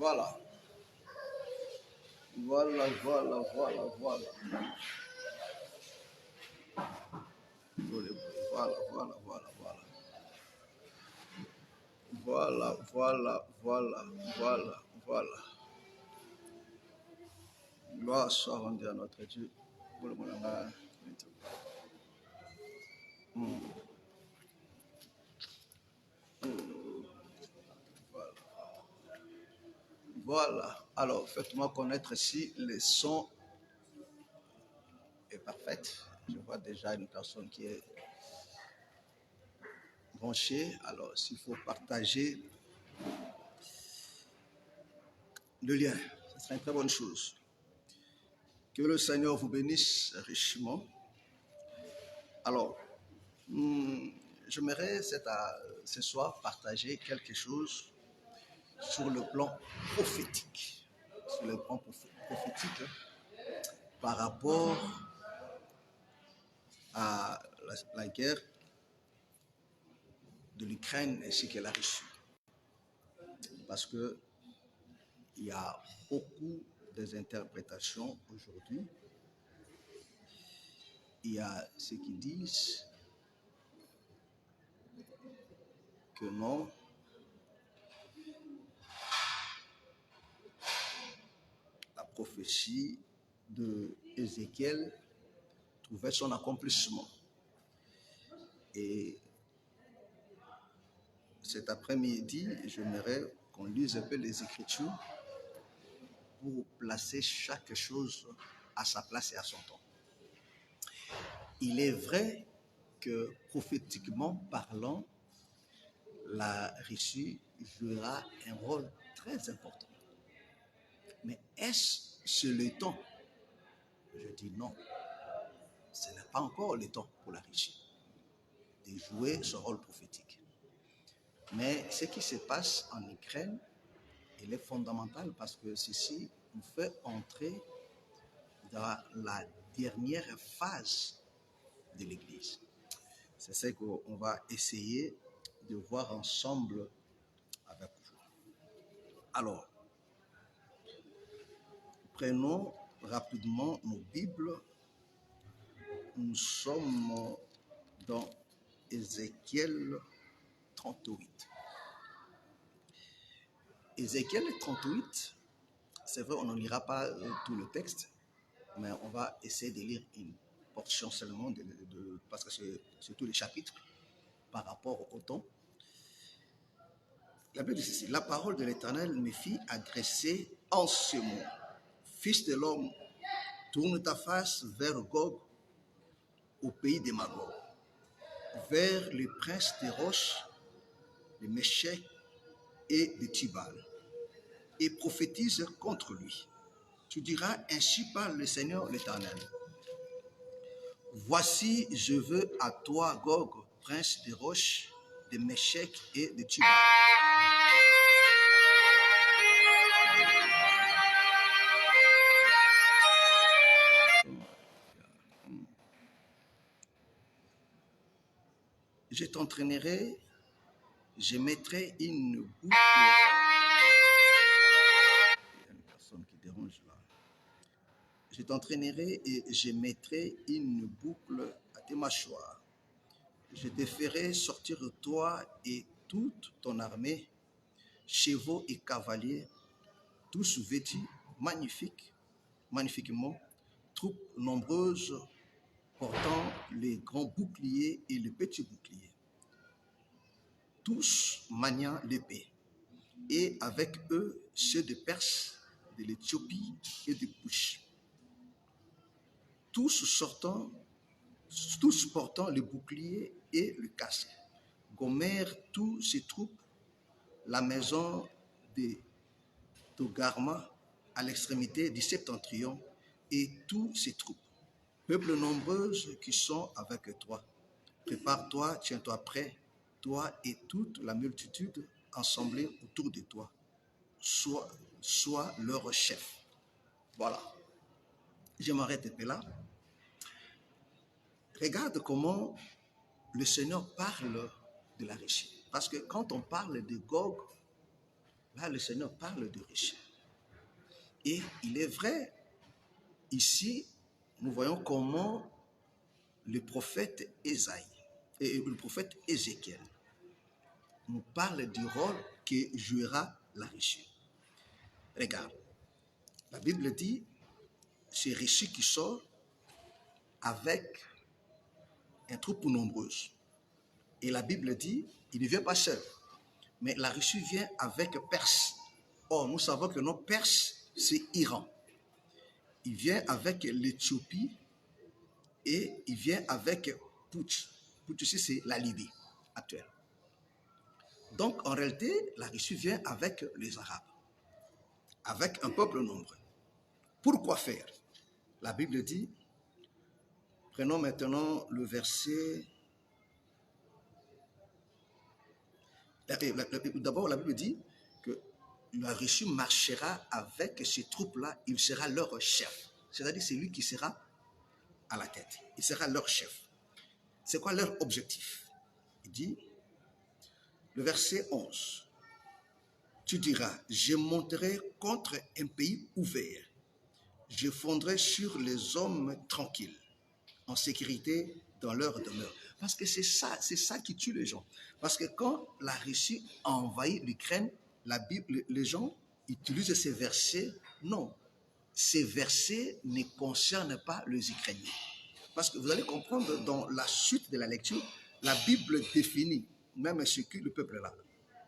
Voilà. Voilà, voilà, voilà, voilà. Voilà, voilà, voilà, voilà. Voilà, voilà, voilà, voilà, voilà. Gloire soit rendue à notre Dieu. Voilà. Alors, faites-moi connaître si le son est parfait. Je vois déjà une personne qui est branchée. Alors, s'il faut partager le lien, ce serait une très bonne chose. Que le Seigneur vous bénisse richement. Alors, j'aimerais ce soir partager quelque chose sur le plan prophétique. Sur le plan prophétique par rapport à la guerre de l'Ukraine ainsi que la Russie. Parce que il y a beaucoup d'interprétations aujourd'hui. Il y a ceux qui disent que non, la prophétie de Ézéchiel trouvait son accomplissement. Et cet après-midi, j'aimerais qu'on lise un peu les Écritures pour placer chaque chose à sa place et à son temps. Il est vrai que prophétiquement parlant, la Russie jouera un rôle très important. Mais est-ce le temps? Je dis non. Ce n'est pas encore le temps pour la Russie de jouer ce rôle prophétique. Mais ce qui se passe en Ukraine, il est fondamental parce que ceci nous fait entrer dans la dernière phase de l'Église. C'est ce qu'on va essayer de voir ensemble avec vous. Alors, prenons rapidement nos Bibles. Nous sommes dans Ézéchiel 38. Ézéchiel 38, c'est vrai, on ne lira pas tout le texte, mais on va essayer de lire une portion seulement, parce que c'est tous les chapitres par rapport au temps. La Bible dit ceci: la parole de l'Éternel me fit adresser en ce mot: Fils de l'homme, tourne ta face vers Gog, au pays de Magog, vers les princes des roches, de Méchec et de Tubal, et prophétise contre lui. Tu diras: ainsi parle le Seigneur l'Éternel. Voici, je veux à toi, Gog, prince des roches, de Méchec et de Tubal. Je t'entraînerai, je mettrai une boucle. Il y a une personne qui dérange là. Je t'entraînerai et je mettrai une boucle à tes mâchoires. Je te ferai sortir toi et toute ton armée, chevaux et cavaliers, tous vêtus magnifiquement, troupes nombreuses portant les grands boucliers et les petits boucliers, tous maniant l'épée, et avec eux ceux de Perse, de l'Éthiopie et de Cush, tous portant le bouclier et le casque. Gommèrent tous ces troupes la maison de Togarma à l'extrémité du septentrion, et tous ces troupes, peuple nombreuses qui sont avec toi. Prépare-toi, tiens-toi prêt, toi et toute la multitude assemblée autour de toi. Sois leur chef. Voilà. Je m'arrête un peu là. Regarde comment le Seigneur parle de la Russie. Parce que quand on parle de Gog, Là, le Seigneur parle de Richie. Et il est vrai, ici, nous voyons comment le prophète Ésaïe et le prophète Ézéchiel nous parlent du rôle que jouera la Richie. Regarde, la Bible dit, c'est Richie qui sort avec un troupeau nombreuse. Et la Bible dit, il ne vient pas seul, mais la Russie vient avec Perse. Or, nous savons que le nom Perse, c'est Iran. Il vient avec l'Éthiopie et il vient avec Pout. Pout aussi, c'est la Libye actuelle. Donc, en réalité, la Russie vient avec les Arabes, avec un peuple nombreux. Pourquoi faire? La Bible dit, prenons maintenant le verset. D'abord, la Bible dit que la Russie marchera avec ces troupes-là, il sera leur chef. C'est-à-dire c'est lui qui sera à la tête. Il sera leur chef. C'est quoi leur objectif? Il dit, le verset 11, tu diras, je monterai contre un pays ouvert. Je fondrai sur les hommes tranquilles, en sécurité dans leur demeure. Parce que c'est ça qui tue les gens. Parce que quand la Russie a envahi l'Ukraine, la Bible, les gens utilisent ces versets. Non, ces versets ne concernent pas les Ukrainiens. Parce que vous allez comprendre dans la suite de la lecture, la Bible définit même ce que le peuple là.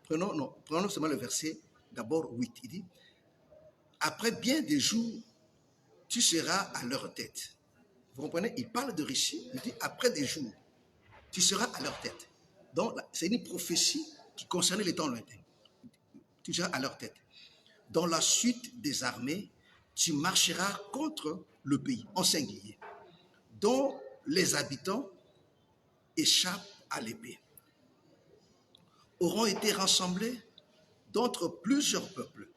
Prenons seulement le verset d'abord 8. Il dit, après bien des jours, tu seras à leur tête. Vous comprenez? Il parle de Russie, il dit, après des jours, tu seras à leur tête. Donc, c'est une prophétie qui concernait les temps lointains. Tu seras à leur tête. Dans la suite des armées, tu marcheras contre le pays en singulier, dont les habitants échappent à l'épée. Auront été rassemblés d'entre plusieurs peuples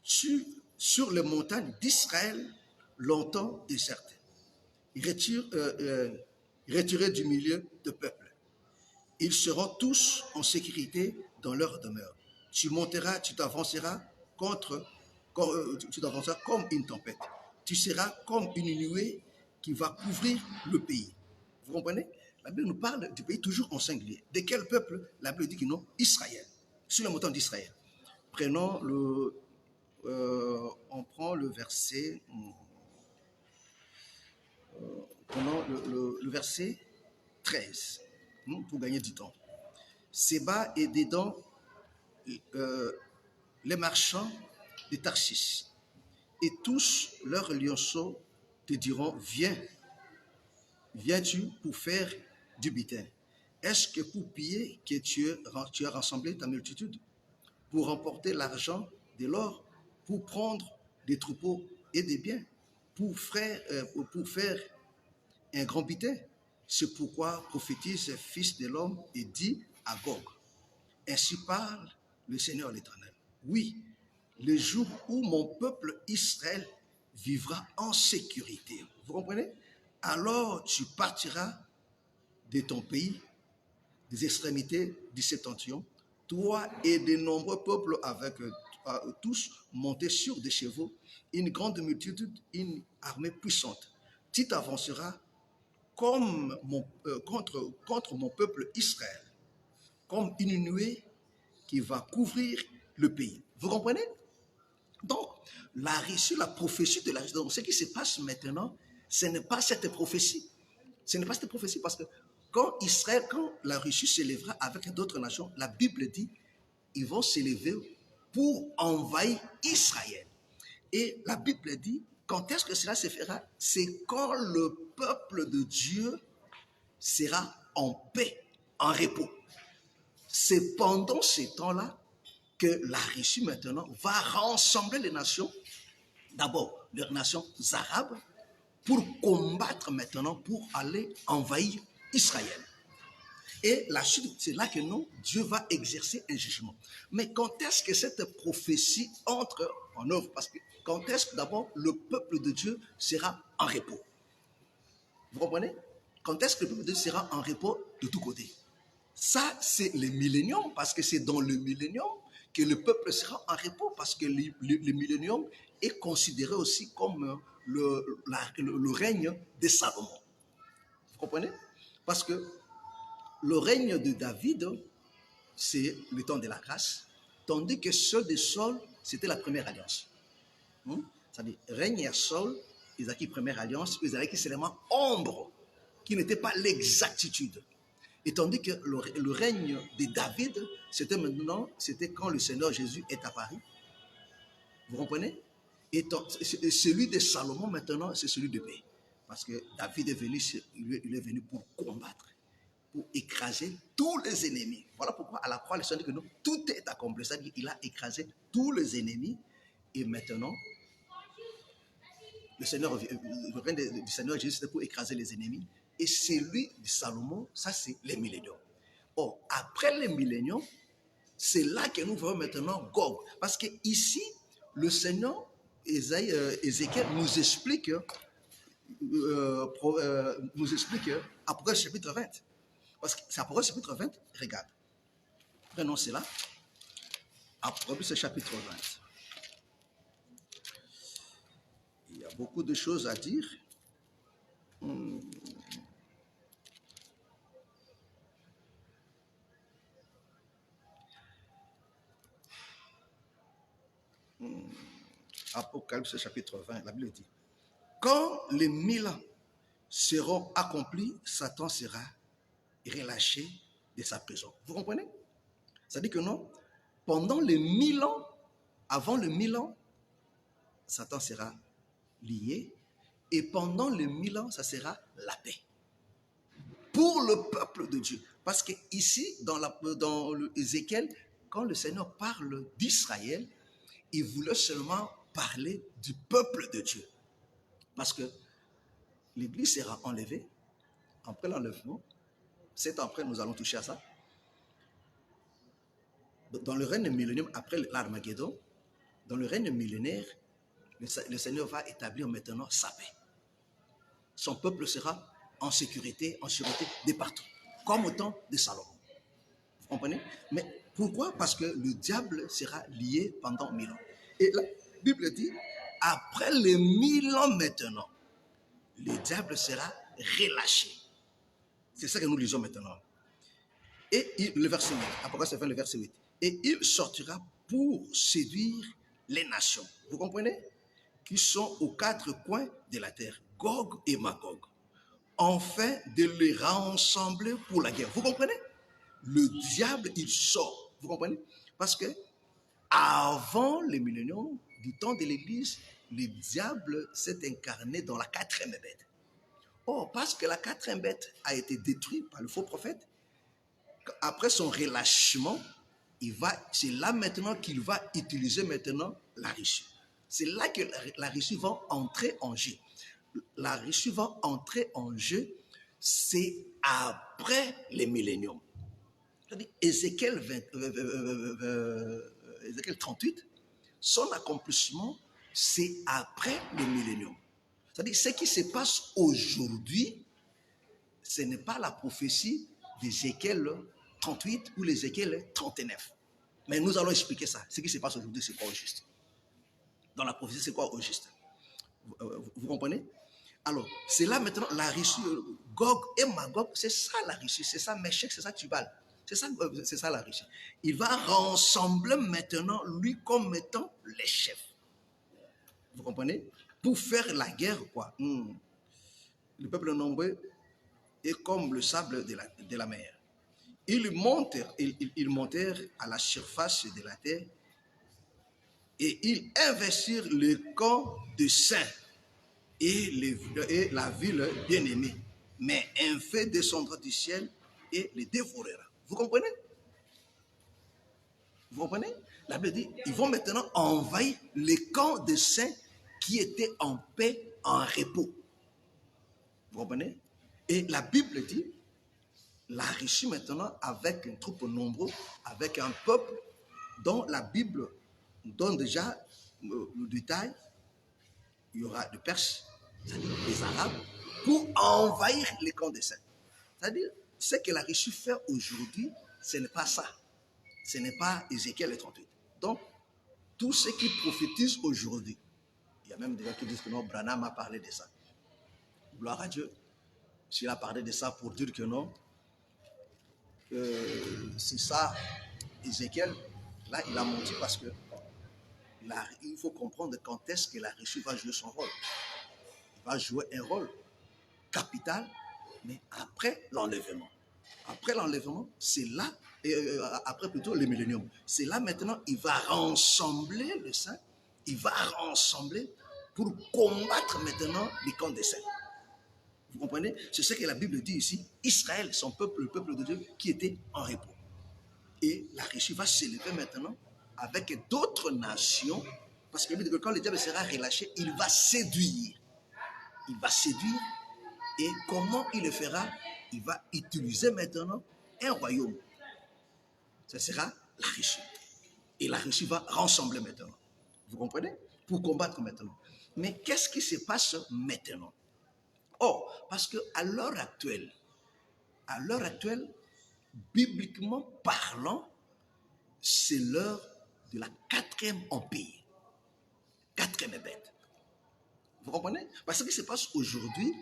sur les montagnes d'Israël, longtemps désertées, retirés du milieu de peuples. Ils seront tous en sécurité dans leur demeure. Tu monteras, tu t'avanceras tu t'avanceras comme une tempête. Tu seras comme une nuée qui va couvrir le pays. Vous comprenez? La Bible nous parle du pays toujours en singulier. De quel peuple? La Bible dit que non, Israël. Sur le montant d'Israël. Prenons on prend le verset, prenons le verset 13 pour gagner du temps. Séba et Dédan, les marchands de Tarsis, et tous leurs lionceaux te diront, viens-tu pour faire du butin? Est-ce que pour piller que tu as rassemblé ta multitude, pour remporter l'argent de l'or, pour prendre des troupeaux et des biens, pour faire un grand butin? C'est pourquoi prophétise Fils de l'homme et dit à Gog, ainsi parle le Seigneur l'Éternel. Oui, le jour où mon peuple Israël vivra en sécurité. Vous comprenez? Alors tu partiras de ton pays, des extrémités du septentrion, toi et de nombreux peuples avec tous montés sur des chevaux, une grande multitude, une armée puissante. Tu t'avanceras contre mon peuple Israël, comme une nuée qui va couvrir le pays. Vous comprenez? Donc, la réussite, la prophétie de la réussite. Donc, ce qui se passe maintenant, ce n'est pas cette prophétie. Ce n'est pas cette prophétie parce que quand la Russie s'élèvera avec d'autres nations, la Bible dit ils vont s'élever pour envahir Israël. Et la Bible dit, quand est-ce que cela se fera? C'est quand le peuple de Dieu sera en paix, en repos. C'est pendant ces temps-là que la Russie maintenant va rassembler les nations, d'abord les nations arabes, pour combattre maintenant, pour aller envahir Israël. Et la suite, c'est là que non, Dieu va exercer un jugement. Mais quand est-ce que cette prophétie entre en œuvre? Parce que quand est-ce que d'abord le peuple de Dieu sera en repos? Vous comprenez? Quand est-ce que le peuple de Dieu sera en repos de tous côtés? Ça, c'est le millénium, parce que c'est dans le millénium que le peuple sera en repos parce que le millénium est considéré aussi comme le règne de Salomon. Vous comprenez? Parce que le règne de David, c'est le temps de la grâce, tandis que ceux de Saul, c'était la première alliance. C'est-à-dire, règne à Saul, ils ont acquis première alliance, ils ont acquis seulement ombre, qui n'était pas l'exactitude. Et tandis que le règne de David, c'était maintenant, c'était quand le Seigneur Jésus est apparu. Vous comprenez? Et celui de Salomon, maintenant, c'est celui de paix. Parce que David est venu, il est venu pour combattre, pour écraser tous les ennemis. Voilà pourquoi à la croix, le Seigneur dit que non, tout est accompli. C'est-à-dire qu'il a écrasé tous les ennemis. Et maintenant, le règne du Seigneur Jésus, c'était pour écraser les ennemis. Et celui de Salomon, ça c'est les milléniums. Or, après les milléniums, c'est là que nous voyons maintenant Gog. Parce que ici, le Seigneur, Ézéchiel, nous explique Apocalypse chapitre 20. Parce que c'est Apocalypse chapitre 20, regarde. Prenons cela. Apocalypse chapitre 20. Il y a beaucoup de choses à dire. Apocalypse chapitre 20, la Bible dit, quand les 1000 ans seront accomplis, Satan sera relâché de sa prison. Vous comprenez? Ça dit que non, pendant les 1000 ans, avant les 1000 ans, Satan sera lié, et pendant les 1000 ans, ça sera la paix. Pour le peuple de Dieu. Parce que ici, dans Ézéchiel, quand le Seigneur parle d'Israël, il voulait seulement parler du peuple de Dieu. Parce que l'Église sera enlevée. Après l'enlèvement, 7 ans après, nous allons toucher à ça. Dans le règne millénaire, après l'Armageddon, dans le règne millénaire, le Seigneur va établir maintenant sa paix. Son peuple sera en sécurité de partout, comme au temps de Salomon. Vous comprenez? Mais pourquoi? Parce que le diable sera lié pendant 1000 ans. Et la Bible dit, après les 1000 ans maintenant, le diable sera relâché. C'est ça que nous lisons maintenant. Et le verset 8, Apocalypse 20, le verset 8. Et il sortira pour séduire les nations. Vous comprenez? Qui sont aux 4 coins de la terre, Gog et Magog, afin de les rassembler pour la guerre. Vous comprenez? Le diable, il sort. Vous comprenez? Parce que avant les milléniums, du temps de l'Église, le diable s'est incarné dans la 4e bête. Or, parce que la 4e bête a été détruite par le faux prophète, après son relâchement, c'est là maintenant qu'il va utiliser maintenant la Russie. C'est là que la Russie va entrer en jeu. La Russie va entrer en jeu, c'est après les milléniums. Ézéchiel 38, son accomplissement, c'est après le millénium. C'est-à-dire, ce qui se passe aujourd'hui, ce n'est pas la prophétie d'Ézéchiel 38 ou l'Ézéchiel 39. Mais nous allons expliquer ça. Ce qui se passe aujourd'hui, c'est quoi au juste? Dans la prophétie, c'est quoi au juste? Vous comprenez? Alors, c'est là maintenant la Russie, Gog et Magog, c'est ça la Russie, c'est ça Meshach, c'est ça Tubal. C'est ça la Russie. Il va rassembler maintenant lui comme étant les chefs. Vous comprenez? Pour faire la guerre, quoi. Le peuple nombreux est comme le sable de la mer. Ils montèrent à la surface de la terre et ils investirent le camp de saints et la ville bien-aimée. Mais un feu descendra du ciel et les dévorera. Vous comprenez? Vous comprenez? La Bible dit, ils vont maintenant envahir les camps de saints qui étaient en paix, en repos. Vous comprenez? Et la Bible dit, la Russie maintenant, avec une troupe nombreuse, avec un peuple dont la Bible donne déjà le détail, il y aura des Perses, c'est-à-dire des Arabes, pour envahir les camps des saints. C'est-à-dire, ce que la Russie fait aujourd'hui, ce n'est pas ça. Ce n'est pas Ézéchiel 38. Donc, tous ceux qui prophétisent aujourd'hui, il y a même des gens qui disent que non, Branham a parlé de ça. Gloire à Dieu. S'il a parlé de ça pour dire que non, c'est ça, Ézéchiel, là, il a menti parce que il faut comprendre quand est-ce que la Russie va jouer son rôle. Il va jouer un rôle capital, mais après l'enlèvement. Après l'enlèvement, c'est là, après plutôt le millénium, c'est là maintenant, il va rassembler le saint, il va rassembler pour combattre maintenant les camps des saints. Vous comprenez? C'est ce que la Bible dit ici. Israël, son peuple, le peuple de Dieu, qui était en repos. Et la Russie va s'élever maintenant avec d'autres nations, parce que quand le diable sera relâché, il va séduire. Il va séduire. Et comment il le fera? Il va utiliser maintenant un royaume. Ce sera la Russie. Et la Russie va rassembler maintenant. Vous comprenez? Pour combattre maintenant. Mais qu'est-ce qui se passe maintenant? Oh, parce qu'à l'heure actuelle, bibliquement parlant, c'est l'heure de la 4e empire. 4e bête. Vous comprenez? Parce que ce qui se passe aujourd'hui,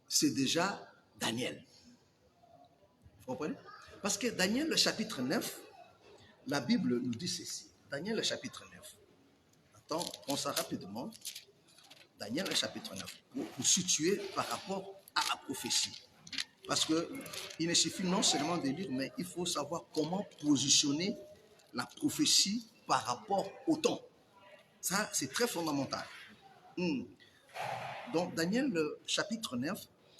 c'est déjà Daniel. Vous comprenez? Parce que Daniel, le chapitre 9, la Bible nous dit ceci. Daniel, le chapitre 9. Attends, on s'en rapidement. Daniel, le chapitre 9. Pour situer par rapport à la prophétie. Parce qu'il ne suffit non seulement de lire, mais il faut savoir comment positionner la prophétie par rapport au temps. Ça, c'est très fondamental. Donc, Daniel, le chapitre 9,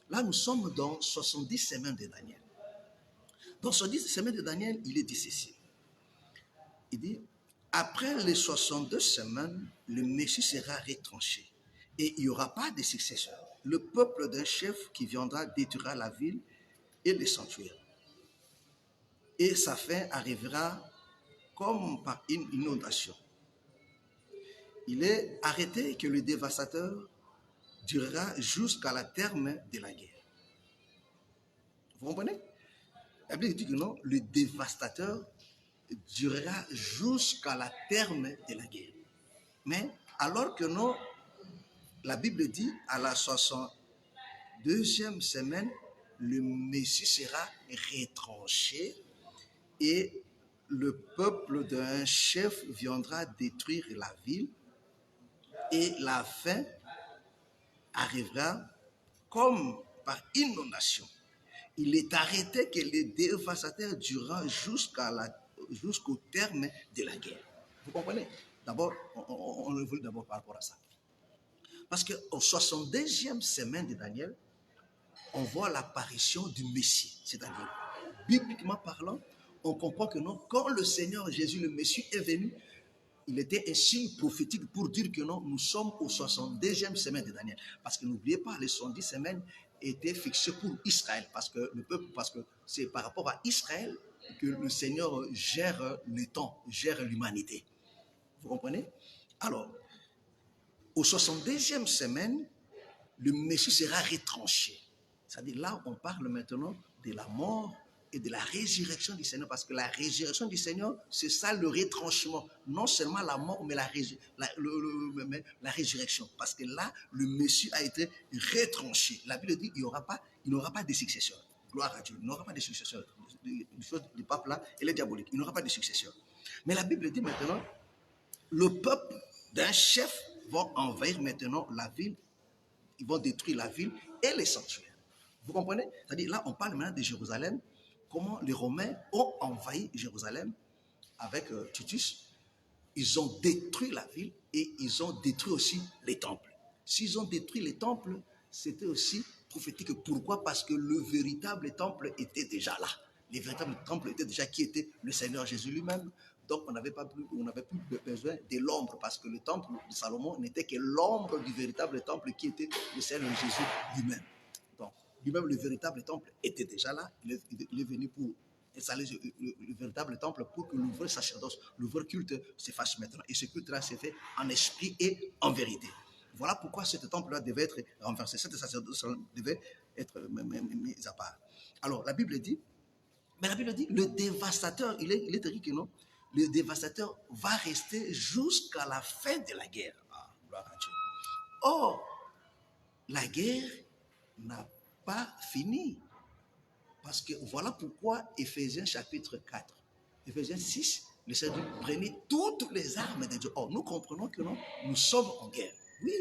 là, nous sommes dans 70 semaines de Daniel. Dans 70 semaines de Daniel, il est dit ceci. Il dit, après les 62 semaines, le Messie sera retranché et il n'y aura pas de successeur. Le peuple d'un chef qui viendra détruira la ville et les sanctuaires. Et sa fin arrivera comme par une inondation. Il est arrêté que le dévastateur durera jusqu'à la terme de la guerre. Vous comprenez? La Bible dit que non, le dévastateur durera jusqu'à la terme de la guerre. Mais alors que non, la Bible dit à la 62e semaine, le Messie sera retranché et le peuple d'un chef viendra détruire la ville et la fin arrivera comme par inondation. Il est arrêté que les dévastateurs durera jusqu'au terme de la guerre. Vous comprenez? D'abord, on évolue d'abord par rapport à ça. Parce qu'au 62e semaine de Daniel, on voit l'apparition du Messie. C'est-à-dire, bibliquement parlant, on comprend que non, quand le Seigneur Jésus, le Messie, est venu, il était un signe prophétique pour dire que non, nous sommes au 62e semaine de Daniel. Parce que n'oubliez pas, les 70 semaines étaient fixées pour Israël. Parce que c'est par rapport à Israël que le Seigneur gère le temps, gère l'humanité. Vous comprenez? Alors, au 62e semaine, le Messie sera retranché. C'est-à-dire là, on parle maintenant de la mort et de la résurrection du Seigneur, parce que la résurrection du Seigneur, c'est ça le retranchement. Non seulement la mort, mais la résurrection. Parce que là, le Messie a été retranché. La Bible dit qu'il n'aura pas de successeur. Gloire à Dieu. Il n'aura pas de successeur. Du pape là, elle est diabolique. Il n'aura pas de successeur. Mais la Bible dit maintenant, le peuple d'un chef va envahir maintenant la ville. Ils vont détruire la ville et les sanctuaires. Vous comprenez? C'est-à-dire, là, on parle maintenant de Jérusalem, comment les Romains ont envahi Jérusalem avec Titus. Ils ont détruit la ville et ils ont détruit aussi les temples. S'ils ont détruit les temples, c'était aussi prophétique. Pourquoi? Parce que le véritable temple était déjà là. Le véritable temple était déjà qui était le Seigneur Jésus lui-même. Donc, on n'avait plus besoin de l'ombre, parce que le temple de Salomon n'était que l'ombre du véritable temple qui était le Seigneur Jésus lui-même. Donc, lui-même, le véritable temple était déjà là. Il est venu pour installer le véritable temple pour que le vrai sacerdoce, le vrai culte se fasse maintenant. Et ce culte-là s'est fait en esprit et en vérité. Voilà pourquoi ce temple-là devait être renversé. Cette sacerdoce devait être mis à part. Alors, la Bible dit, le dévastateur, il est écrit que non, le dévastateur va rester jusqu'à la fin de la guerre. Ah, gloire à Dieu. Or, la guerre n'a pas fini. Parce que voilà pourquoi Éphésiens chapitre 4, Éphésiens 6, le Seigneur dit, prenez toutes les armes de Dieu. Or, nous comprenons que non, nous sommes en guerre. Oui,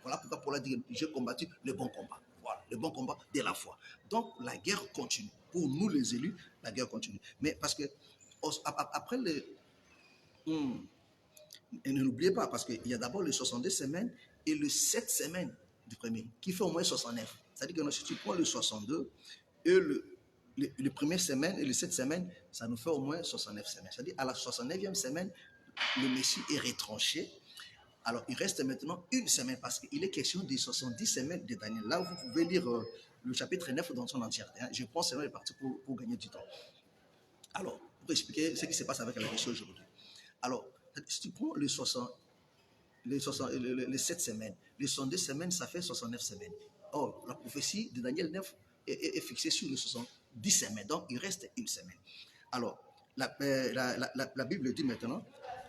voilà pourquoi Paul a dit, j'ai combattu le bon combat. Voilà, le bon combat de la foi. Donc, la guerre continue. Pour nous, les élus, la guerre continue. Mais parce que, après et ne l'oubliez pas, parce qu'il y a d'abord les 62 semaines et les 7 semaines du premier, qui fait au moins 69. C'est-à-dire que si tu prends le 62 et le première semaine et les 7 semaines, ça nous fait au moins 69 semaines. C'est-à-dire à la 69e semaine, le Messie est retranché. Alors, il reste maintenant une semaine parce qu'il est question des 70 semaines de Daniel. Là, vous pouvez lire le chapitre 9 dans son entièreté. Je prends seulement les parties pour gagner du temps. Alors, pour expliquer ce qui se passe avec la question aujourd'hui. Alors, si tu prends les 7 semaines, les 62 semaines, ça fait 69 semaines. Or, la prophétie de Daniel 9 est fixée sur les 70 semaines. Donc, il reste une semaine. Alors, la Bible dit maintenant,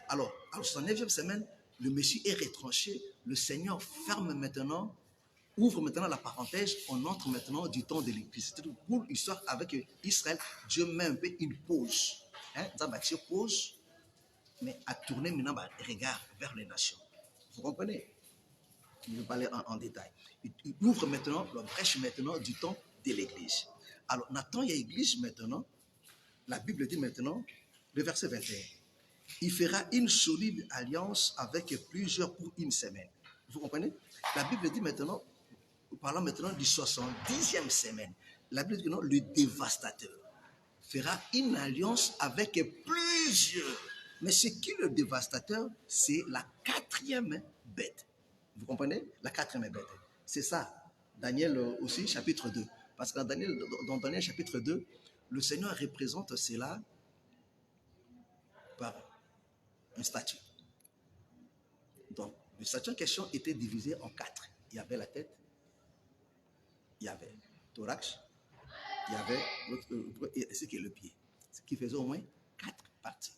alors, à la 69e semaine, le Messie est retranché. Le Seigneur ferme maintenant, ouvre maintenant la parenthèse. On entre maintenant du temps de l'Église. C'est pour l'histoire avec Israël. Dieu met un peu une pause. Dans ma pause, mais à tourner maintenant le regard vers les nations. Vous comprenez? Je vais parler en détail. Il ouvre maintenant la brèche maintenant du temps de l'Église. Alors, Nathan, il y a l'Église maintenant. La Bible dit maintenant, le verset 21, il fera une solide alliance avec plusieurs pour une semaine. Vous comprenez? La Bible dit maintenant, parlant maintenant du 70e semaine, la Bible dit non, le dévastateur fera une alliance avec plusieurs. Mais ce qui est le dévastateur, c'est la 4e bête. Vous comprenez? La 4e bête. C'est ça. Daniel aussi, chapitre 2. Parce que dans Daniel chapitre 2, le Seigneur représente cela par un statut. Donc, le statut en question était divisé en 4. Il y avait la tête, il y avait le thorax, il y avait ce qui est le pied. Ce qui faisait au moins 4 parties.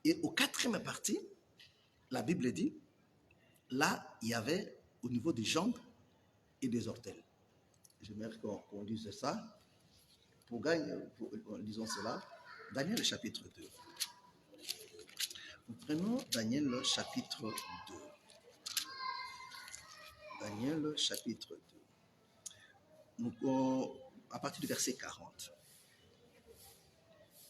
Et au 4e partie, la Bible dit, là, il y avait au niveau des jambes et des orteils. J'aimerais qu'on lise ça. Pour gagner, lisons cela. Daniel chapitre 2. Nous prenons Daniel chapitre 2. Daniel chapitre 2. Nous, à partir du verset 40.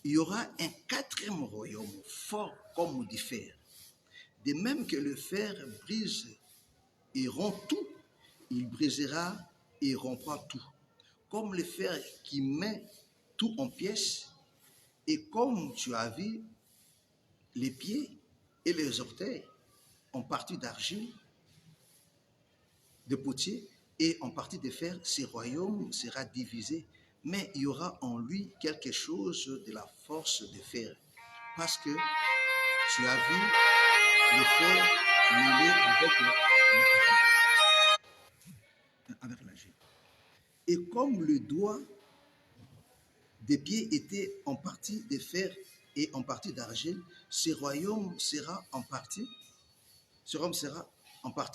Il y aura un 4e royaume, fort comme du fer. De même que le fer brise et rompt tout, il brisera et rompra tout. Comme le fer qui met tout en pièces, et comme tu as vu les pieds et les orteils en partie d'argile, de potier et en partie de fer, ce royaume sera divisé, mais il y aura en lui quelque chose de la force de fer, parce que tu as vu le fer mêlé avec l'argile. Et comme le doigt des pieds était en partie de fer et en partie d'argile, ce royaume sera en partie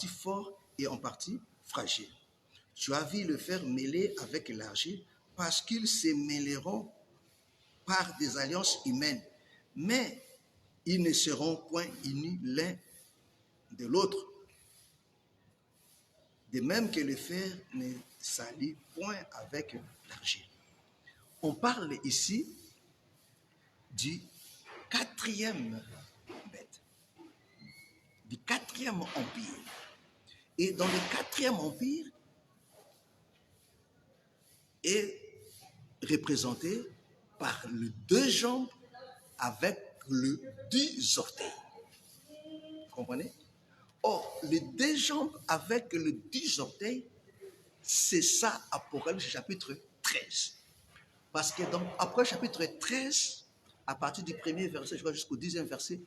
fort et en partie fragile. Tu as vu le fer mêlé avec l'argile, parce qu'ils se mêleront par des alliances humaines, mais ils ne seront point unis l'un de l'autre. De même que le fer ne s'allie point avec l'argile. On parle ici du 4e bête, du 4e empire. Et dans le 4e empire est représenté par les 2 jambes avec le 10 orteils. Vous comprenez? Or, les 2 jambes avec le 10 orteils, c'est ça, Apocalypse chapitre 13. Parce que dans Apocalypse chapitre 13, à partir du 1er verset, je vois jusqu'au 10e verset,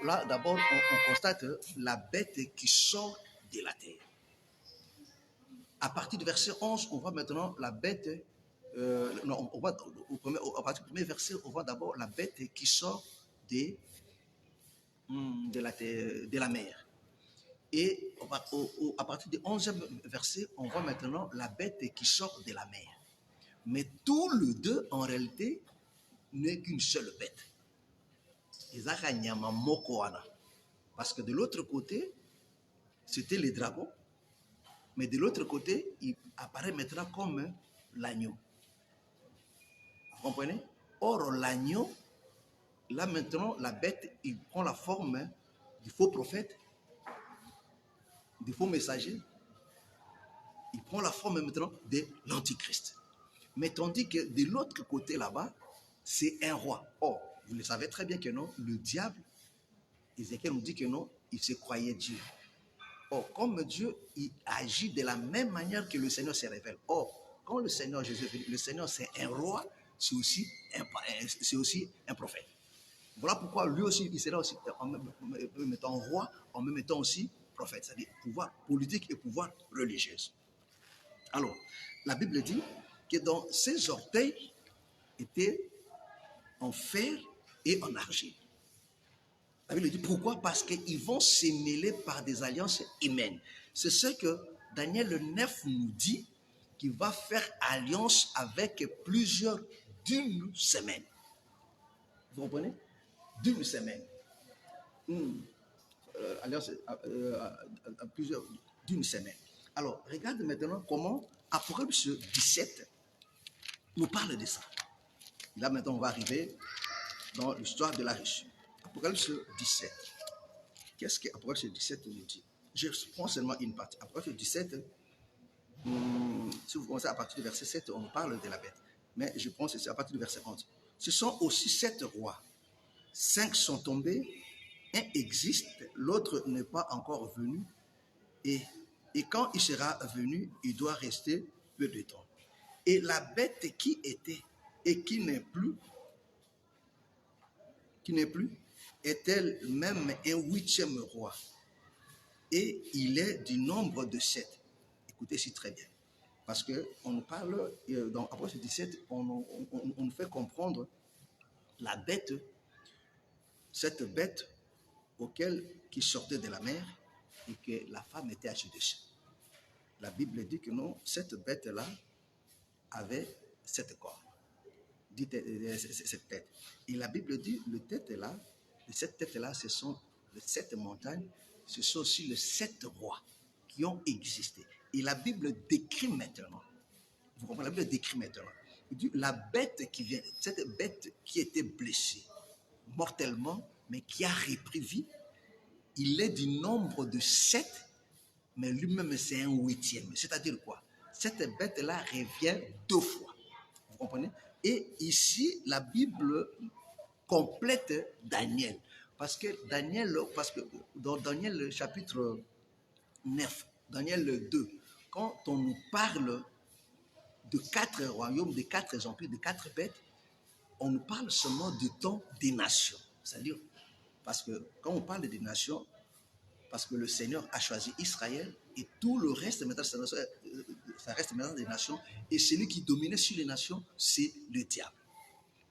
là d'abord on constate la bête qui sort de la terre. À partir du verset 11, on voit maintenant la bête, on voit, à partir du premier verset, on voit d'abord la bête qui sort de de la mer. Et à partir du 11e verset, on voit maintenant la bête qui sort de la mer. Mais tous les deux, en réalité, n'est qu'une seule bête. Parce que de l'autre côté, c'était les dragons. Mais de l'autre côté, il apparaît maintenant comme l'agneau. Vous comprenez? Or, l'agneau, là maintenant, la bête, il prend la forme du faux prophète, du faux messager. Il prend la forme maintenant de l'antichrist. Mais tandis que de l'autre côté là-bas, c'est un roi. Or, vous le savez très bien que non, le diable, Ézéchiel nous dit que non, il se croyait Dieu. Or, comme Dieu, il agit de la même manière que le Seigneur se révèle. Or, quand le Seigneur Jésus, le Seigneur c'est un roi, c'est aussi un prophète. Voilà pourquoi lui aussi, il sera aussi en même temps roi, en même temps aussi prophète, c'est-à-dire pouvoir politique et pouvoir religieux. Alors, la Bible dit que dans ses orteils étaient en fer et en argile. La Bible dit pourquoi? Parce qu'ils vont se mêler par des alliances humaines. C'est ce que Daniel 9 nous dit, qu'il va faire alliance avec plusieurs d'une semaine. Vous comprenez? D'une semaine. Alliance à plusieurs d'une semaine. Alors, regarde maintenant comment Apocalypse 17 nous parle de ça. Là, maintenant, on va arriver dans l'histoire de la Russie. Apocalypse 17. Qu'est-ce que Apocalypse 17 nous dit? Je prends seulement une partie. Apocalypse 17, si vous commencez à partir du verset 7, on parle de la bête. Mais je prends ceci à partir du verset 11. Ce sont aussi 7 rois. 5 sont tombés, un existe, l'autre n'est pas encore venu. Et quand il sera venu, il doit rester peu de temps. Et la bête qui était et qui n'est plus, est elle-même un 8e roi. Et il est du nombre de 7. Écoutez ici très bien. Parce qu'on nous parle, dans Apocalypse 17, on nous fait comprendre la bête, cette bête qui sortait de la mer et que la femme était assise dessus. La Bible dit que non, cette bête-là avait 7 corps. Cette tête. Et la Bible dit, cette tête-là, ce sont les 7 montagnes, ce sont aussi les 7 rois qui ont existé. Et la Bible décrit maintenant, vous comprenez, la Bible décrit maintenant, il dit, la bête qui vient, cette bête qui était blessée mortellement, mais qui a repris vie, il est du nombre de 7, mais lui-même c'est un 8e. C'est-à-dire quoi? Cette bête-là revient 2 fois. Vous comprenez? Et ici, la Bible complète Daniel. Parce que dans Daniel chapitre 9, Daniel 2, quand on nous parle de 4 royaumes, de 4 empires, de 4 bêtes, on nous parle seulement du temps des nations. C'est-à-dire, parce que quand on parle des nations, parce que le Seigneur a choisi Israël et tout le reste, maintenant, ça reste maintenant des nations. Et celui qui dominait sur les nations, c'est le diable.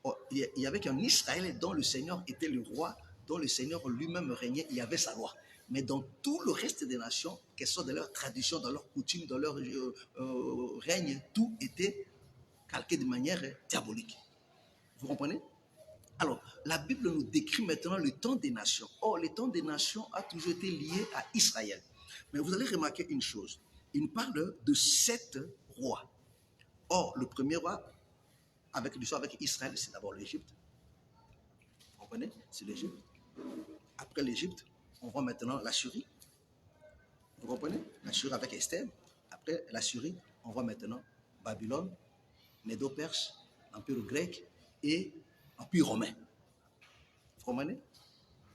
Or, il y avait qu'un Israël dont le Seigneur était le roi, dont le Seigneur lui-même régnait, il y avait sa loi. Mais dans tout le reste des nations, qu'elles soient dans leur tradition, dans leur coutume, dans leur règne, tout était calqué de manière diabolique. Vous comprenez? Alors, la Bible nous décrit maintenant le temps des nations. Or, le temps des nations a toujours été lié à Israël. Mais vous allez remarquer une chose. Il nous parle de 7 rois. Or, le premier roi, avec l'histoire avec Israël, c'est d'abord l'Égypte. Vous comprenez? C'est l'Égypte. Après l'Égypte, on voit maintenant l'Assyrie. Vous comprenez? L'Assyrie avec Esther. Après l'Assyrie, on voit maintenant Babylone, Médo-Perse, l'Empire grec et l'Empire romain. Vous comprenez?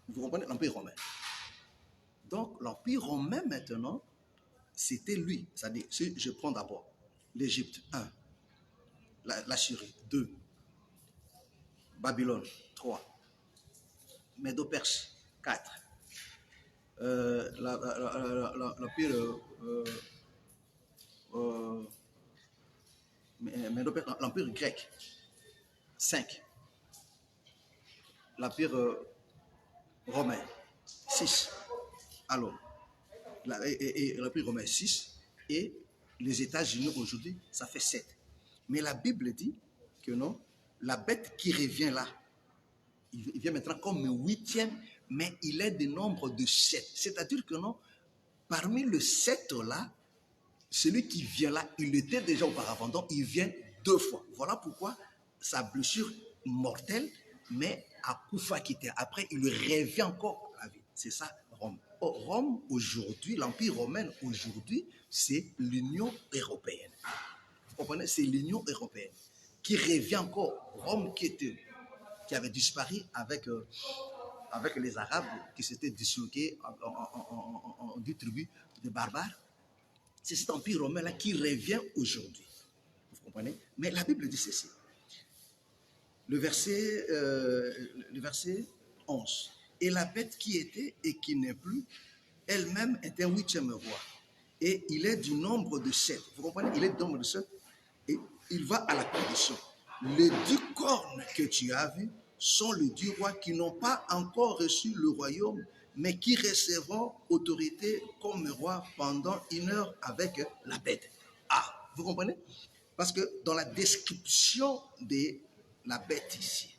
Vous comprenez? L'Empire romain. Donc, l'Empire romain, maintenant, c'était lui. C'est-à-dire, si je prends d'abord l'Égypte, 1, l'Assyrie, 2, Babylone, 3, Médo-Perse, 4, l'Empire l'Empire grec, 5, l'Empire romain, 6. Alors, l'Empire romain 6 et les États-Unis aujourd'hui, ça fait 7. Mais la Bible dit que non, la bête qui revient là, il vient maintenant comme le 8e, mais il est du nombre de 7. C'est-à-dire que non, parmi le 7 là, celui qui vient là, il était déjà auparavant, donc il vient 2 fois. Voilà pourquoi sa blessure mortelle, mais à coup fatigué. Après, il revient encore à la vie. C'est ça, Rome. Rome, aujourd'hui, l'Empire romain, aujourd'hui, c'est l'Union européenne. Vous comprenez? C'est l'Union européenne qui revient encore. Rome qui avait disparu avec les Arabes qui s'étaient disloqués en 2 tribus de barbares. C'est cet empire romain-là qui revient aujourd'hui. Vous comprenez? Mais la Bible dit ceci. Le verset 11. Et la bête qui était et qui n'est plus, elle-même est un 8e roi. Et il est du nombre de 7. Vous comprenez? Il est du nombre de 7. Et il va à la condition. Les 10 cornes que tu as vues sont les 10 rois qui n'ont pas encore reçu le royaume, mais qui recevront autorité comme roi pendant 1 heure avec la bête. Ah, vous comprenez? Parce que dans la description de la bête ici,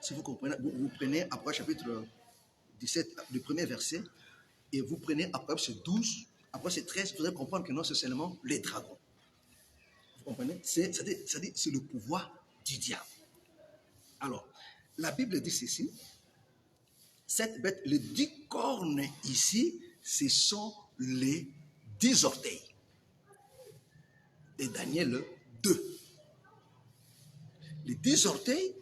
si vous comprenez, vous prenez Apocalypse chapitre 17, le premier verset, et vous prenez Apocalypse 12, Apocalypse 13, vous allez comprendre que non, c'est seulement les dragons. Vous comprenez? C'est le pouvoir du diable. Alors, la Bible dit ceci. Cette bête, les 10 cornes ici, ce sont les 10 orteils. Et Daniel 2. Les 10 orteils,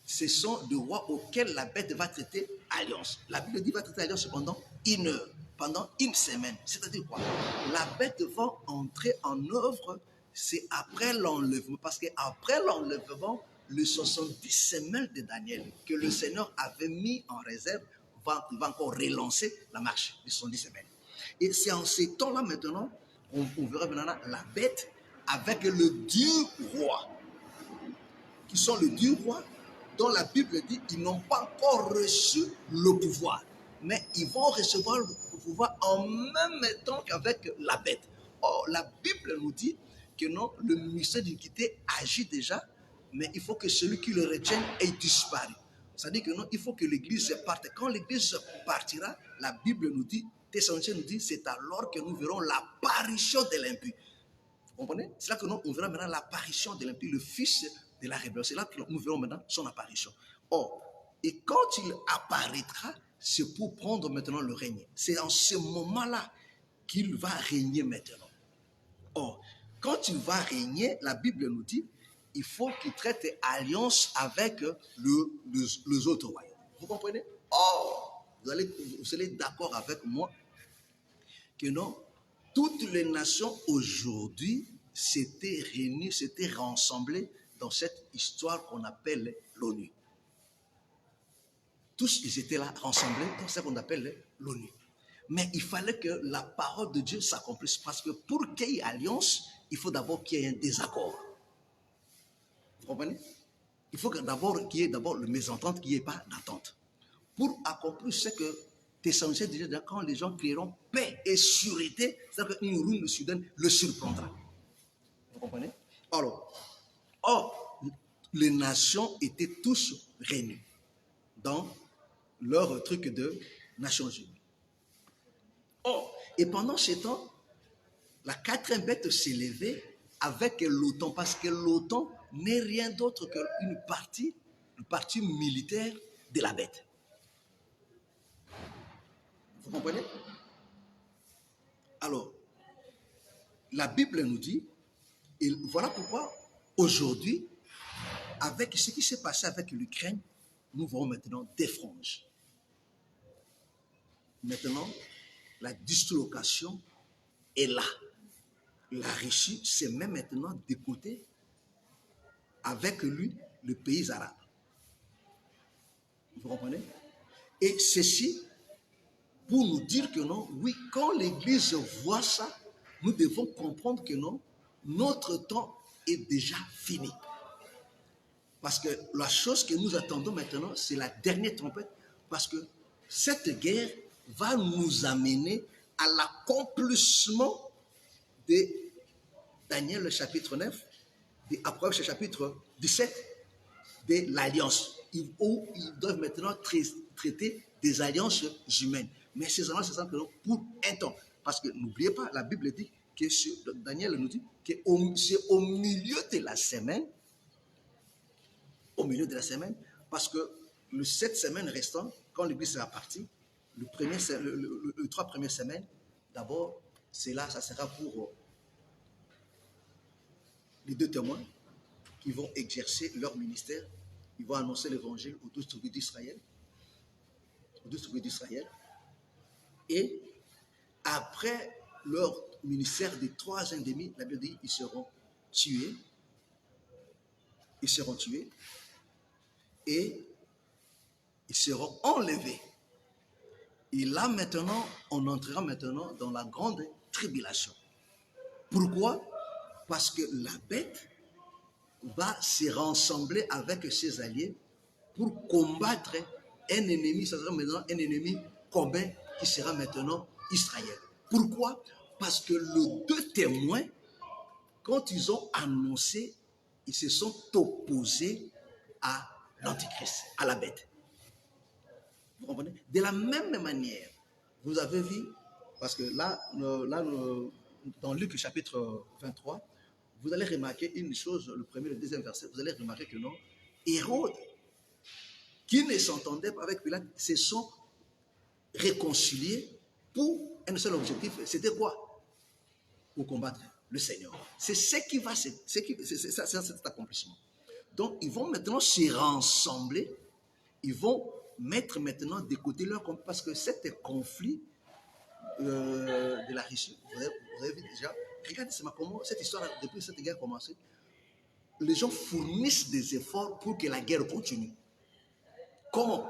ce sont des rois auxquels la bête va traiter alliance. La Bible dit va traiter alliance pendant 1 heure, pendant 1 semaine. C'est-à-dire quoi? La bête va entrer en œuvre, c'est après l'enlèvement. Parce qu'après l'enlèvement, les 70 semaines de Daniel que le Seigneur avait mis en réserve, il va encore relancer la marche de 70 semaines. Et c'est en ces temps-là maintenant, on verra maintenant la bête avec le 10 rois, qui sont les 10 rois dont la Bible dit qu'ils n'ont pas encore reçu le pouvoir, mais ils vont recevoir le pouvoir en même temps qu'avec la bête. Or, la Bible nous dit que non, le mystère d'iniquité agit déjà, mais il faut que celui qui le retienne ait disparu. C'est-à-dire que non, il faut que l'Église parte. Quand l'Église partira, la Bible nous dit, Thessaloniciens nous dit, c'est alors que nous verrons l'apparition de l'impie. Vous comprenez? C'est là que nous verrons maintenant l'apparition de l'impie, le fils de la rébellion. C'est là que nous verrons maintenant son apparition. Or, et quand il apparaîtra, c'est pour prendre maintenant le règne. C'est en ce moment-là qu'il va régner maintenant. Or, quand il va régner, la Bible nous dit, il faut qu'il traite alliance avec les autres royaumes. Vous comprenez? Or, vous serez d'accord avec moi que non, toutes les nations aujourd'hui s'étaient réunies, s'étaient rassemblées dans cette histoire qu'on appelle l'ONU. Tous, ils étaient là, rassemblés dans ce qu'on appelle l'ONU. Mais il fallait que la parole de Dieu s'accomplisse, parce que pour qu'il y ait alliance, il faut d'abord qu'il y ait un désaccord. Vous comprenez? Il faut d'abord qu'il y ait le mésentente, qu'il n'y ait pas d'attente. Pour accomplir ce que Thessaloniciens disaient, quand les gens crieront paix et sûreté, c'est-à-dire qu'une ruine soudaine le surprendra. Vous comprenez? Or, les nations étaient tous réunies dans leur truc de Nations Unies. Or, et pendant ce temps, la 4e bête s'est levée avec l'OTAN, parce que l'OTAN n'est rien d'autre qu'une partie militaire de la bête. Vous comprenez? Alors, la Bible nous dit, et voilà pourquoi aujourd'hui, avec ce qui s'est passé avec l'Ukraine, nous voyons maintenant des franges. Maintenant, la dislocation est là. La Russie se met maintenant de côté avec lui, le pays arabe. Vous comprenez? Et ceci pour nous dire que non, oui, quand l'Église voit ça, nous devons comprendre que non, notre temps est déjà fini. Parce que la chose que nous attendons maintenant, c'est la dernière trompette. Parce que cette guerre va nous amener à l'accomplissement de Daniel le chapitre 9, de Apocalypse chapitre 17, de l'alliance, où ils doivent maintenant traiter des alliances humaines. Mais ces alliances, c'est pour un temps. Parce que n'oubliez pas, la Bible dit que Daniel nous dit que c'est au milieu de la semaine, parce que les 7 semaines restantes, quand l'Église sera partie, les 3 premières semaines, d'abord, ça sera pour les 2 témoins qui vont exercer leur ministère. Ils vont annoncer l'évangile aux 12 tribus d'Israël. Et après leur ministère de 3 ans et demi, la Bible dit ils seront tués. Et ils seront enlevés. Et là maintenant, on entrera maintenant dans la grande tribulation. Pourquoi? Parce que la bête va se rassembler avec ses alliés pour combattre un ennemi, ça sera maintenant un ennemi commun qui sera maintenant Israël. Pourquoi? Parce que les 2 témoins, quand ils ont annoncé, ils se sont opposés à l'Antichrist, à la bête. Vous comprenez? De la même manière, vous avez vu, parce que là dans Luc chapitre 23, vous allez remarquer une chose, le premier et le deuxième verset, vous allez remarquer que non, Hérode, qui ne s'entendait pas avec Pilate, se sont réconciliés pour un seul objectif, c'était quoi? Pour combattre le Seigneur. C'est ce qui va, c'est cet accomplissement. Donc, ils vont maintenant se rassembler, ils vont mettre maintenant de côté leur conflit, parce que cet conflit de la Russie, vous avez vu déjà, regardez comment cette histoire, depuis cette guerre a commencé, les gens fournissent des efforts pour que la guerre continue. Comment?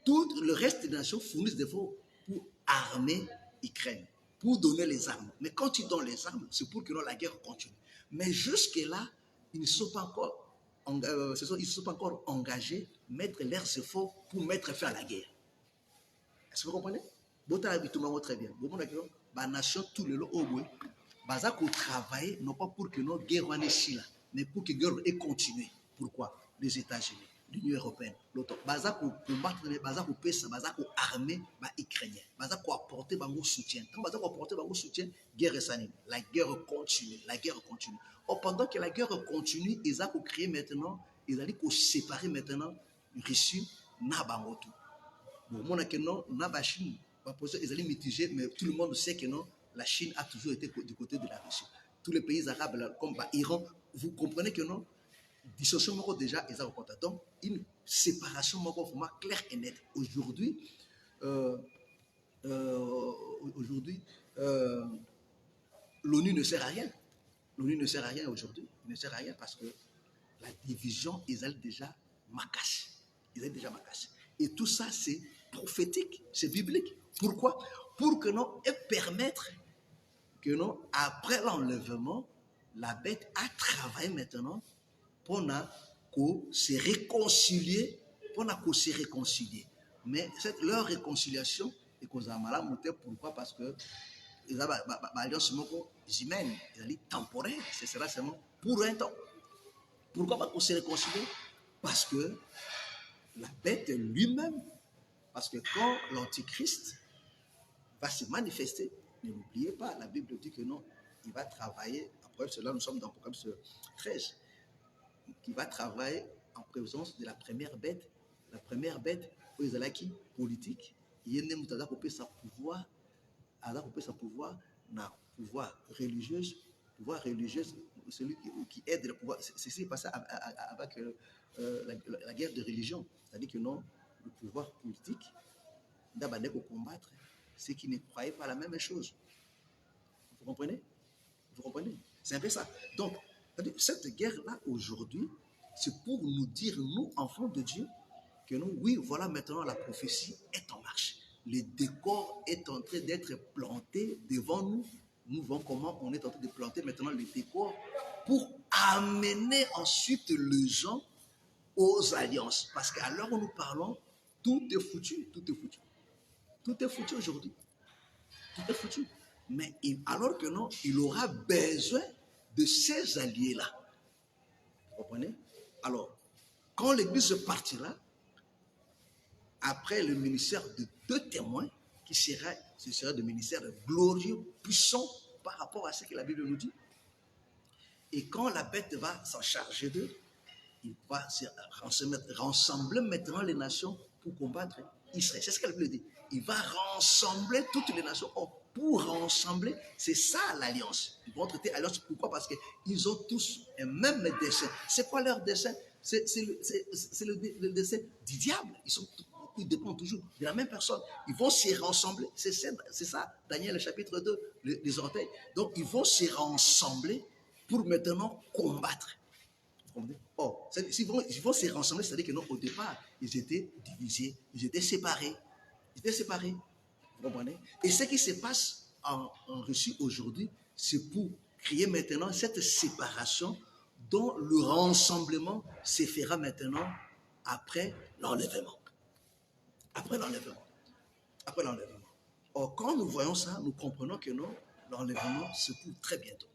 Tout le reste des nations fournissent des efforts pour armer l'Ukraine, pour donner les armes. Mais quand ils donnent les armes, c'est pour que la guerre continue. Mais jusque-là, ils ne sont pas encore engagés, mettre leurs efforts pour mettre fin à la guerre. Est-ce que vous comprenez? Très bien. La nation, tout le long, baza ko travailler non pas pour que notre guerre soit mais pour que la guerre ait continué. Pourquoi? Les États-Unis, l'Union européenne, l'OTAN, baza ko combattre, baza ko pesa, baza ko armer les Ukrainiens, baza ko apporter bango soutien. Quand baza ko apporter bango soutien, guerre sanine, la guerre continue. Pendant que la guerre continue, ils ont créé maintenant, ils ont séparé maintenant Russie na bango tout. Bon, mon que non, na ba Chine, ils allaient mitiger, mais tout le monde sait que non, la Chine a toujours été du côté de la Russie. Tous les pays arabes, comme l'Iran, vous comprenez que non, dissociation déjà, ils ont compté. Donc, une séparation vraiment claire et nette. Aujourd'hui, l'ONU ne sert à rien. L'ONU ne sert à rien aujourd'hui. Il ne sert à rien parce que la division, ils ont déjà macassé. Et tout ça, c'est prophétique, c'est biblique. Pourquoi? Pour que nous permettre que nous, après l'enlèvement, la bête a travaillé maintenant pour se réconcilier, Mais leur réconciliation est causée à pourquoi? Parce que l'alliance humaine, elle est temporaire, ce sera seulement pour un temps. Pourquoi on se réconcilier? Parce que la bête lui-même, parce que quand l'Antichrist va se manifester, n'oubliez pas, la Bible dit que non, il va travailler, après cela nous sommes dans Apocalypse 13, qui va travailler en présence de la première bête, où ils allaient qui? Politique, il y a un pouvoir, pouvoir religieux, celui qui aide le pouvoir. C'est ce qui est passé avec la guerre de religion. C'est-à-dire que non, le pouvoir politique d'abord combattre ceux qui ne croyaient pas la même chose. Vous comprenez? C'est un peu ça. Donc, cette guerre-là, aujourd'hui, c'est pour nous dire, nous, enfants de Dieu, que nous, oui, voilà, maintenant, la prophétie est en marche. Le décor est en train d'être planté devant nous. Nous voyons comment on est en train de planter maintenant le décor pour amener ensuite les gens aux alliances. Parce qu'à l'heure où nous parlons, tout est foutu. Tout est foutu aujourd'hui. Tout est foutu. Mais alors que non, il aura besoin de ces alliés-là. Vous comprenez? Alors, quand l'Église partira, après le ministère de 2 témoins, ce sera des ministères glorieux, puissants par rapport à ce que la Bible nous dit. Et quand la bête va s'en charger d'eux, il va rassembler maintenant les nations pour combattre Israël. C'est ce que la Bible dit. Il va rassembler toutes les nations. Oh, pour rassembler, c'est ça l'alliance. Ils vont traiter alliance. Pourquoi? Parce qu'ils ont tous un même dessein. C'est quoi leur dessein? C'est le dessein du diable. Ils dépendent toujours de la même personne. Ils vont se rassembler. C'est ça, Daniel chapitre 2, les orteils. Donc, ils vont se rassembler pour maintenant combattre. Or, ils vont se rassembler, c'est-à-dire que non, au départ, ils étaient divisés, ils étaient séparés. Vous comprenez? Et ce qui se passe en Russie aujourd'hui, c'est pour créer maintenant cette séparation dont le rassemblement se fera maintenant après l'enlèvement. Après l'enlèvement. Or, quand nous voyons ça, nous comprenons que non, l'enlèvement, c'est pour très bientôt.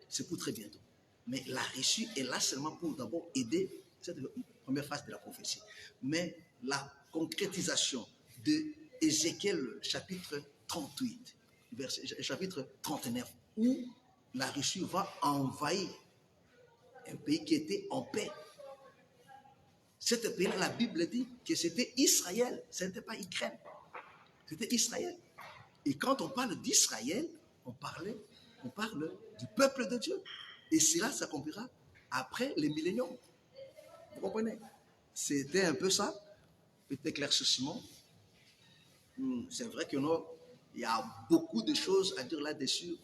C'est pour très bientôt. Mais la Russie est là seulement pour d'abord aider cette première phase de la prophétie. Mais la concrétisation de Ézéchiel chapitre 38, chapitre 39, où la Russie va envahir un pays qui était en paix. Cet pays-là, la Bible dit que c'était Israël, ce n'était pas Ukraine. C'était Israël. Et quand on parle d'Israël, on parle du peuple de Dieu. Et cela s'accomplira après les milléniums. Vous comprenez? C'était un peu ça, petit éclaircissement. C'est vrai que non, il y a beaucoup de choses à dire là-dessus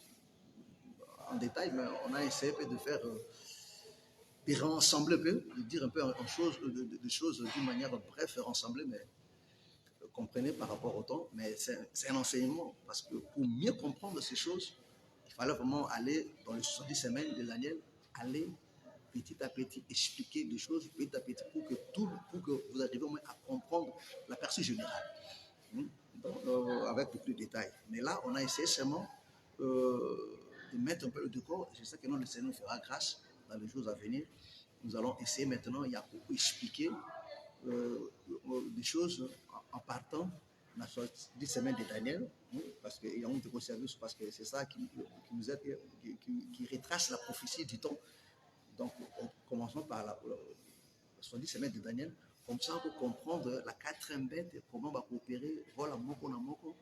en détail, mais on a essayé de faire, de rassembler un peu, de dire un peu des choses d'une manière bref, rassembler, mais comprenez par rapport au temps. Mais c'est un enseignement, parce que pour mieux comprendre ces choses, il fallait vraiment aller dans les 70 semaines de Daniel, aller petit à petit expliquer les choses petit à petit pour que vous arriviez à comprendre la perspective générale. Avec beaucoup de détails. Mais là, on a essayé seulement de mettre un peu le décor. Je sais que non, le Seigneur nous fera grâce dans les jours à venir. Nous allons essayer maintenant, il y a beaucoup expliquer des choses en partant de la 10 semaines de Daniel, parce qu'il y a un de service, parce que c'est ça qui nous aide, qui retrace la prophétie du temps. Donc, commençons par la 70 semaines de Daniel. Comme ça, pour comprendre la quatrième bête, comment on va coopérer, voilà, moko na moko,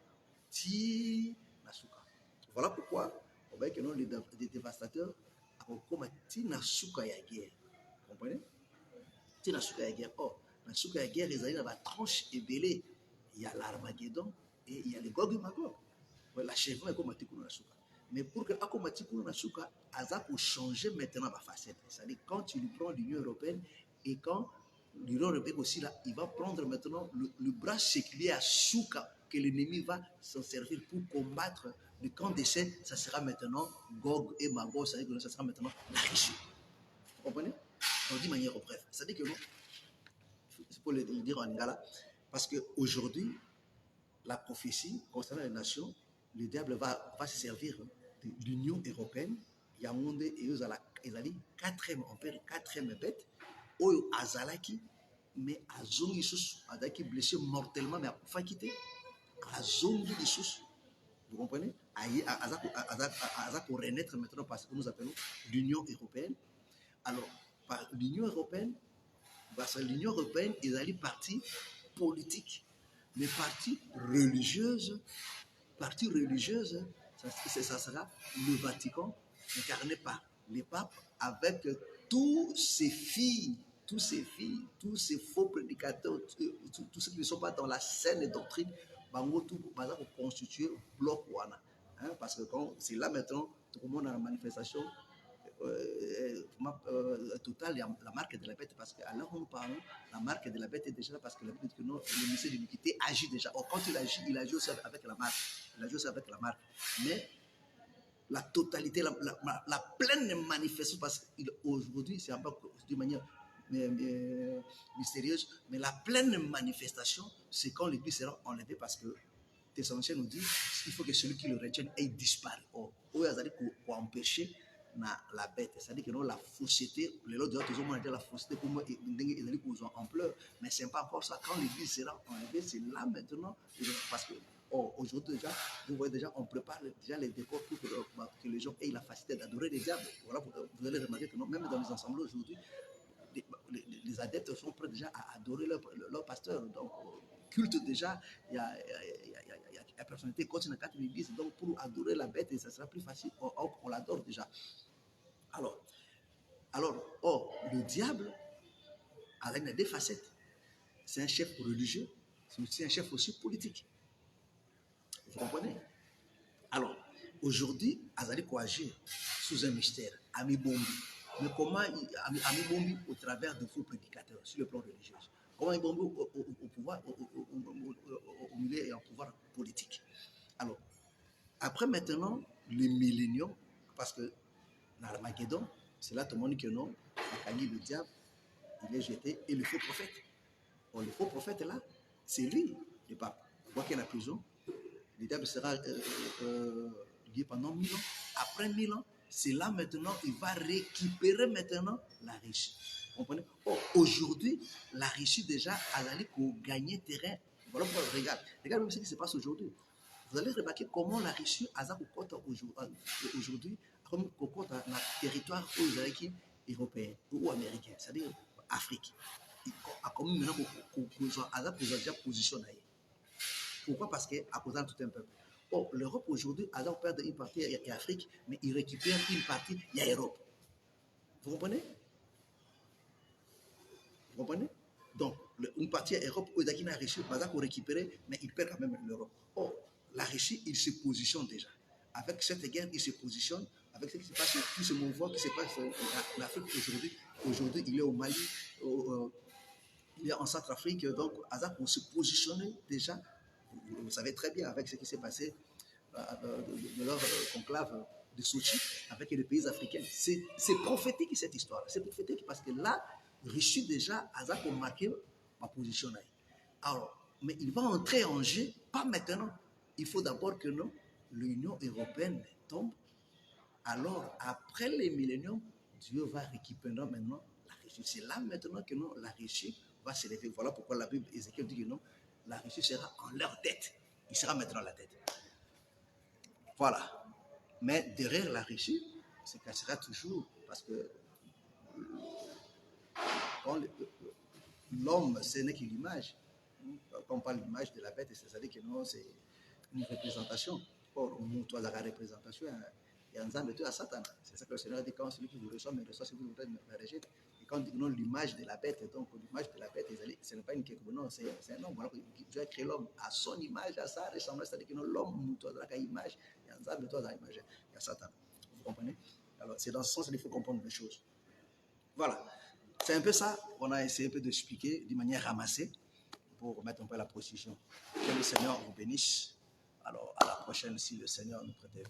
ti nasuka. Voilà pourquoi on voit que non, les dévastateurs, comme ti nasuka ya guerre. Vous comprenez? Ti nasuka ya guerre. Oh, nasuka ya guerre, les alliés dans la tranche ébélée. Il y a l'Armageddon et il y a les Gog et Magog. L'achèvement est comme Tikuna Nasuka. Mais pour que Akoma Tikuna Nasuka, Aza pour changer maintenant ma facette. C'est-à-dire quand tu lui prends l'Union européenne et quand l'Union européenne aussi là, il va prendre maintenant le bras séculier à Souka que l'ennemi va s'en servir pour combattre le camp d'essai. Ça sera maintenant Gog et Magog. C'est-à-dire que ça sera maintenant la Russie. Vous comprenez? On dit de manière bref. C'est-à-dire que non, c'est pour le dire en lingala, parce qu'aujourd'hui, la prophétie concernant les nations, le diable va se servir de l'Union européenne. Yaoundé et Ezali, quatrième bête, Oyo Azalaki, mais Azongi Sous, Azaki blessé mortellement, mais à pas quitter. Azongi Sous, vous comprenez? Azak pour renaître maintenant parce que nous appelons l'Union européenne. Alors, par l'Union européenne, parce que l'Union européenne, Ezali parti politique. Mais partie religieuse, ça sera le Vatican incarné par les papes avec tous ces filles, tous ces faux prédicateurs, tous ceux qui ne sont pas dans la saine doctrine, tout va constituer bloc Wana. Parce que c'est là maintenant, tout le monde a la manifestation totale, la marque de la bête, parce qu'à l'heure où nous parlons, la marque de la bête est déjà là, parce que la Bible dit que non, le ministère de l'iniquité agit déjà. Or, quand il agit aussi avec la marque. Mais la totalité, la pleine manifestation, parce qu'aujourd'hui, c'est un peu d'une manière mystérieuse, mais la pleine manifestation, c'est quand l'Église sera enlevée, parce que Thessaloniciens nous dit qu'il faut que celui qui le retienne ait disparu. Or, pour empêcher la bête, c'est-à-dire que nous, la fausseté, les autres ils ont dit la fausseté pour moi, ils ont ampleur, mais ce n'est pas encore ça. Quand l'église sera enlevée, c'est là maintenant, parce que aujourd'hui déjà, vous voyez déjà, on prépare déjà les décors pour que les gens aient la facilité d'adorer les diables. Voilà, vous allez remarquer que même dans les ensembles aujourd'hui, les adeptes sont prêts déjà à adorer leur pasteur. Donc, culte déjà, il y a la personnalité continue dans l'église. Donc, pour adorer la bête, ça sera plus facile. On l'adore déjà. Alors, le diable a des facettes. C'est un chef religieux, c'est aussi un chef aussi politique. Vous comprenez? Alors, aujourd'hui, Azali agir sous un mystère, Ami Bombi. Mais comment Ami Bombi au travers de faux prédicateurs sur le plan religieux? Comment Ami Bombi au pouvoir, au milieu et au pouvoir politique? Alors, après maintenant, le millénium, parce que l'Armageddon, c'est là tout le monde dit que non, Akagi le diable, il est jeté, et le faux prophète. Or, le faux prophète là, c'est lui, le pape. Vous voyez qu'il est en prison, le diable sera lié pendant 1000 ans. Après 1000 ans, c'est là maintenant, il va récupérer maintenant la Russie. Vous comprenez? Oh, aujourd'hui, la Russie déjà a allé pour gagner terrain. Voilà pourquoi, regarde même ce qui se passe aujourd'hui. Vous allez remarquer comment la Russie a aujourd'hui, comme cocotte dans le territoire européen ou américain, c'est-à-dire Afrique. Comme maintenant, a déjà positionné. Pourquoi? Parce qu'à cause de tout un peuple. Oh, l'Europe aujourd'hui, a perdu une partie à Afrique, mais il récupère une partie à l'Europe. Vous comprenez? Vous comprenez? Donc, une partie à l'Europe, il a réussi à récupérer, mais il perd quand même l'Europe. Oh, la Russie, il se positionne déjà. Avec cette guerre, il se positionne. Avec ce qui se passe, tout ce mouvement qui se passe en Afrique aujourd'hui. Aujourd'hui, il est au Mali, il est en Centrafrique. Donc, Azak, pour se positionner déjà, vous savez très bien avec ce qui s'est passé de leur conclave de Sochi avec les pays africains. C'est prophétique cette histoire. C'est prophétique parce que là, Russie déjà, Azak a marqué ma position. Alors, mais il va entrer en jeu, pas maintenant. Il faut d'abord que l'Union européenne tombe. Alors, après les milléniums, Dieu va récupérer maintenant la Russie. C'est là maintenant que la Russie va s'élever. Voilà pourquoi la Bible, Ézéchiel dit que non, la Russie sera en leur tête. Il sera maintenant la tête. Voilà. Mais derrière la Russie, se cachera toujours parce que l'homme, ce n'est qu'une image. Quand on parle d'image de la bête, c'est-à-dire que non, c'est une représentation. Or, nous, toi, la représentation, il y a un zan de Dieu à Satan. C'est ça que le Seigneur dit quand celui qui vous reçoit, me reçoit, si vous voulez me rejeter. Et quand on dit non, l'image de la bête, donc l'image de la bête, ce n'est pas une quelque non, c'est un homme. Voilà, Dieu a créé l'homme à son image, à sa ressemblance. C'est-à-dire que non, l'homme, nous, toi, la image, il y a un zan de toi, la image, il y a Satan. Vous comprenez? Alors, c'est dans ce sens qu'il faut comprendre les choses. Voilà. C'est un peu ça qu'on a essayé un peu d'expliquer d'une manière ramassée pour remettre un peu la position. Que le Seigneur vous bénisse. Alors, à la prochaine, si le Seigneur nous prête vie.